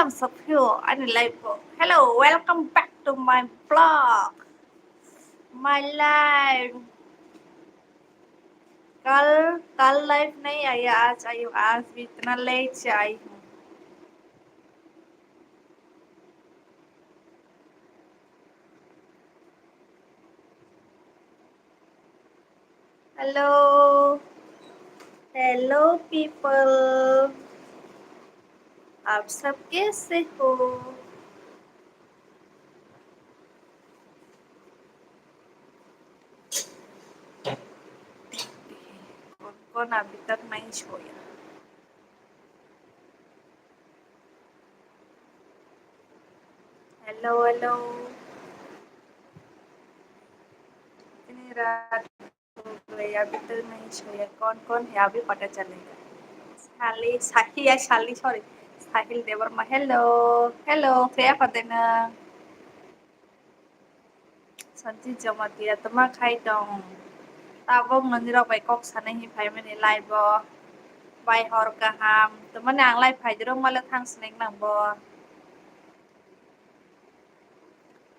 Billions of you and live. Hello, welcome back to my blog. My life. कल कल life नहीं आई आज आई हूँ आज भी इतना लेट से आई हूँ हेलो हेलो पीपल आप सब कैसे हो कौन कौन अभी तक नहीं सोया हेलो हेलो इतनी रात हो गई अभी तक नहीं सोया कौन कौन है अभी पता चलेगा Sally Saki ya Sally sorry Sahil Dewarma hello hello siapa tena Santi Jamatia tama khai dong tao ngân đi đâu vậy cốc sanh hi phải mình live bo bay hor ka ham tama nang live phải chứ đâu mà là thang snake nang bo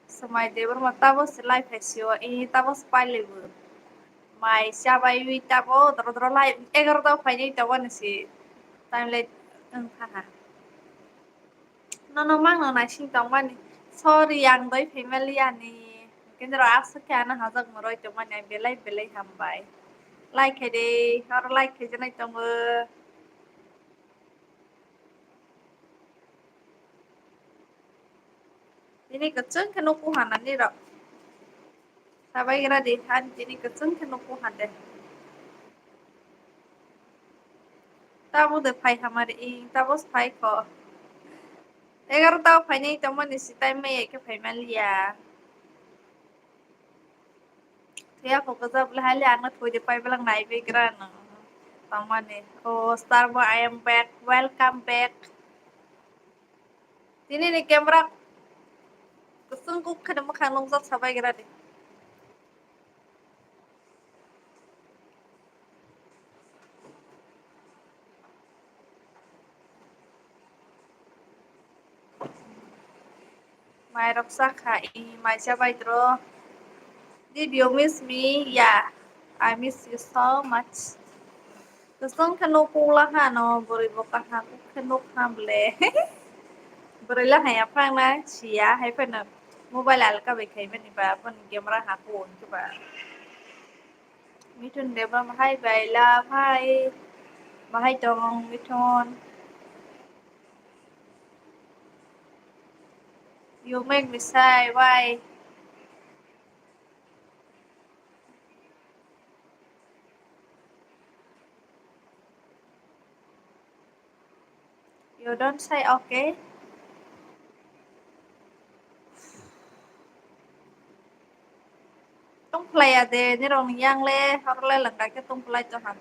Samai Dewarma tao live phải siêu ini tao spy level mai siapa ini tao terus terus live egar tao phải như tao nasi time late ha no mang no na sing tong man sorry yang doi family ani kinro asa kana hazak moroi to man ai belai belai hambai like he de or like he janai tong ini keceng kanu kuhanan ni ro sabai gira de han ini keceng kanu kuhan de tabo de phai hamare i tabo phai ko egar tao phai nei tong man si tai me ke family ya Kaya ko kasab lahali angat pwede pa ibalang naibigan. Tama ni. Oh, Starboy, I am back. Welcome back. Tini ni camera. Gusto ko ka na makanong sa sabay grade. May raksa ka. May sabay dro. Did you miss me? Yeah. I miss you so much. Gusto ka no pula ha no. Buri mo ka ha. Kanok hamble. Buri lang hay apang na. Siya. Hay pa na. Mobile al ka bekay man iba. Pan camera ha ko. Diba? Mitun deba mahay bayla. Mahay. Mahay tong mitun. You make me say why you don't say okay. Tung play à de ni rong yang le har le lang ka tung play cho han.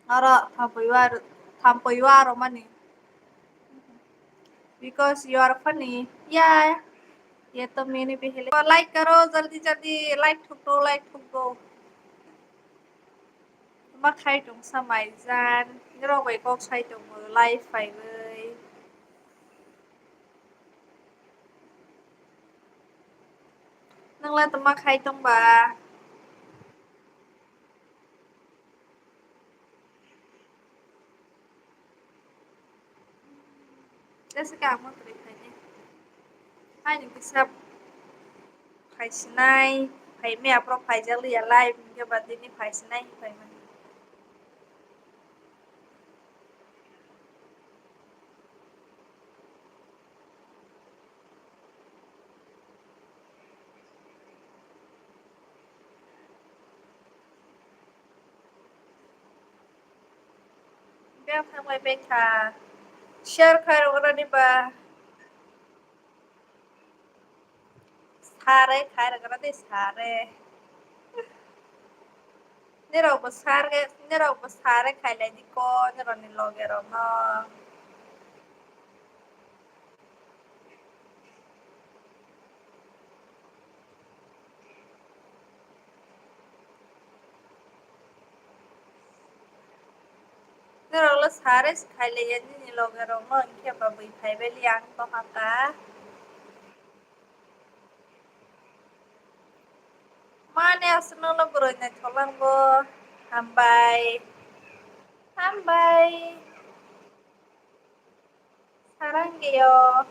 Ara tham puyar mani because you are funny. Yeah. ये तो मैंने पहले like करो जल्दी जल्दी like ठुक दो मा खाइ दं समाय जान रबाय गक साइ दं लाइफ फाइबै नंला तो मा खाइ दंबा जैसे काम करे खाइने hai những cái sập phải snai phải mẹ pro phải giờ lìa live cho bà tin đi phải snai phải mình bé không ai bé thà share khai rồi đi bà thà khai rồi cái đó thà đấy nero besar khai lại đi co nero ni logger nó Nero Hares Kaileyan ni Logaromo and Kebabi Pavelian Tohaka. Mane Asanola Brunet Tolango. Hambay. Hambay. Sarangyo.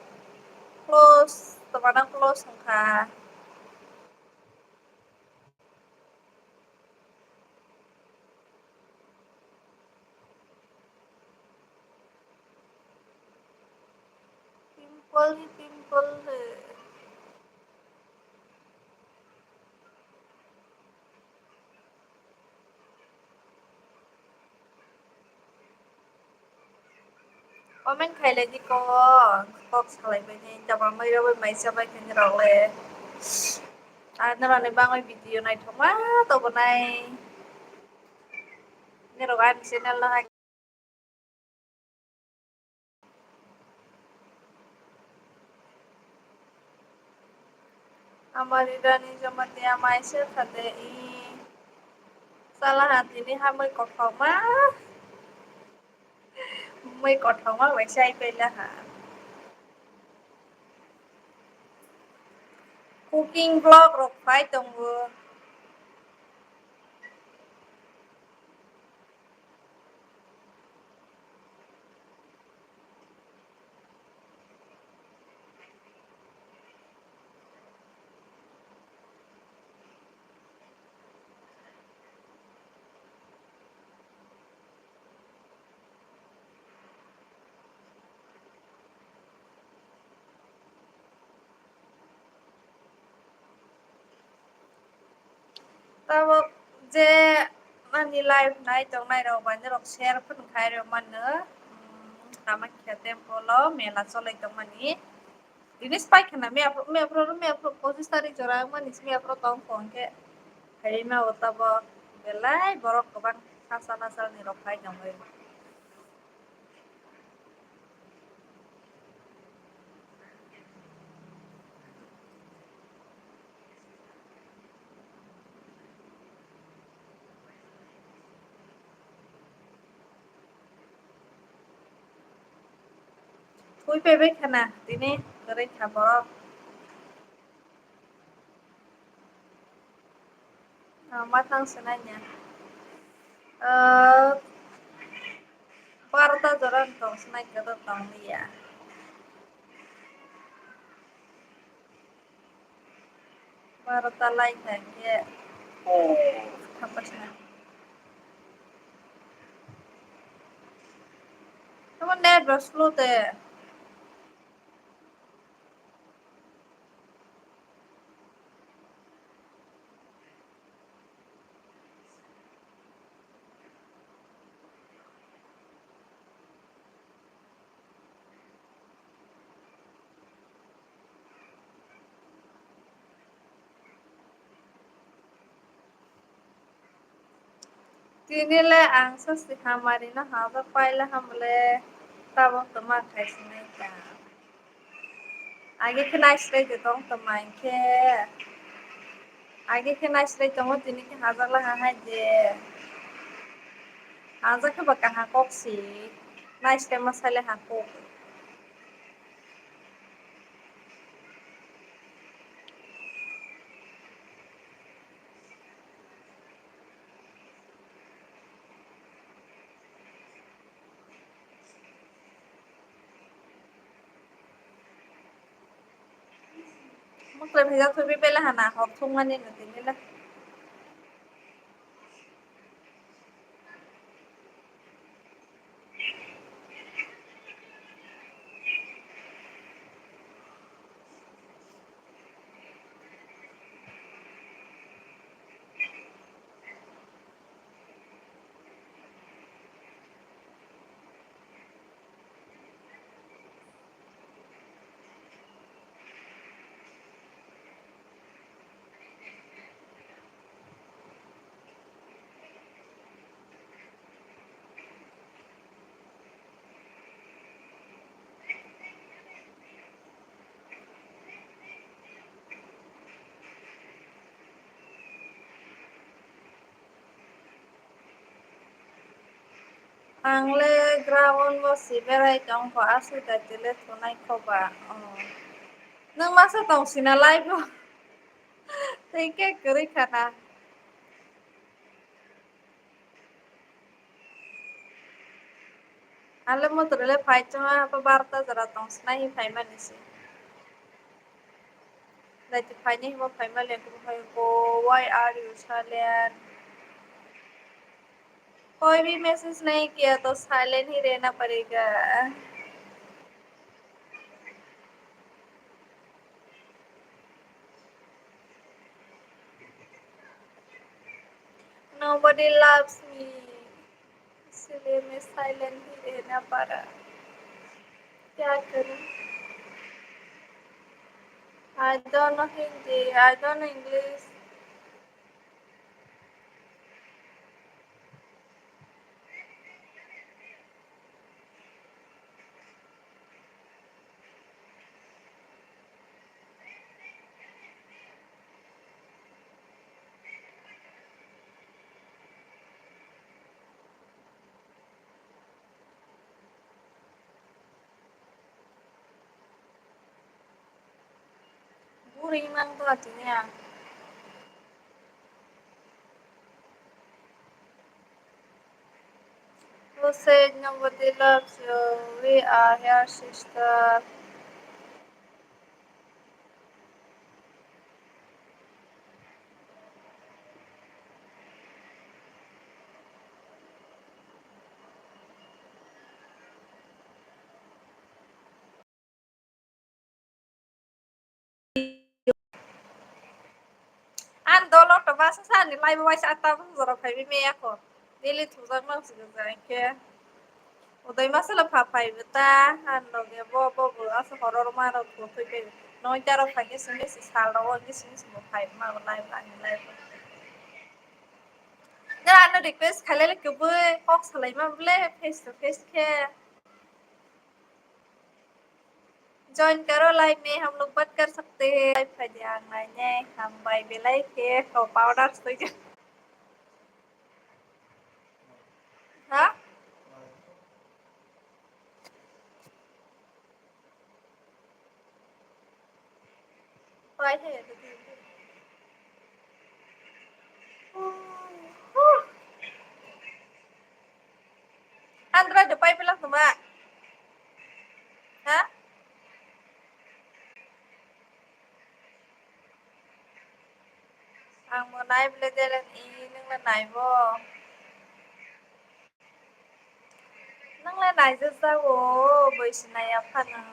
Close. Tamanang close ka. Pimple. Omen Kailedi ko. Fox Kalibani. Jamamay Robin myself I can roll. Naroon ba ang video na ito? Ito ko na niroan sinala हमारी रानी जमतिया माइसे थते salah hati ni hamay kothoma may kothoma website pala ha cooking vlog rok phai tonggo tawag je mani live nai tong nai ro ban rok share phun khai ro man ne kama khate polo mela cholai tong mani dinis pai khana me apro 25 tarik jora mani me apro tong phone ke hai ma otabo belai borok kobang asal ni rok khai ngai thui pe be khana tini kare khabo matang senanya parta jaran tong senai kata tong dia parta lain ke apa sih teman net slow te tini le angsa si hamari na haba paila hamle tabo toma khaisi nai ka आगे के नाच रही देता हूँ तो मायके आगे के नाच रही तो हूँ तिनी के हजार लगा है जे हजार के बका हाँ कॉक्सी नाच के मसाले हाँ कोक मतलब भेजा तो भी पहले हाँ ना हॉप थूंगा नहीं नती ला आंले ग्राउन्ड मसी बेरायदों आसु दायतले थुनाय खबा नों masa tahu sinalay mo tingke kuri kana alam mo turule fight cuma apa barta jara tong sinai fight manisi dayti fight ni mo fight male ko why are you silent कोई भी message नहीं किया तो silent ही रहना पड़ेगा nobody loves me इसलिए मैं silent ही रहना पड़ा क्या करूं I don't know Hindi I don't know English buring mang tuh artinya who said nobody loves you we are your sister ando lo to basa sa ni lai bai sa ta zara phai bi me ako dili thu zang mang sig zang ke udai masala pha phai beta ando ge bo asa horor ma ro thu thoi ke noi ta ro phai ke sini si sal ro ni sini mo phai ma lai ba ni lai na ano request khale le ke bu kok salai ma ble face to face ke join करो live में हम लोग बात कर सकते हैं live phải dạng này nha हम bài về lấy kia cầu bao đắt tôi chứ hả bài thế Andra depan bilang sama hả ang mau naik beli jalan ini nang là này vô nang là này rất sao vô bởi xin này apa na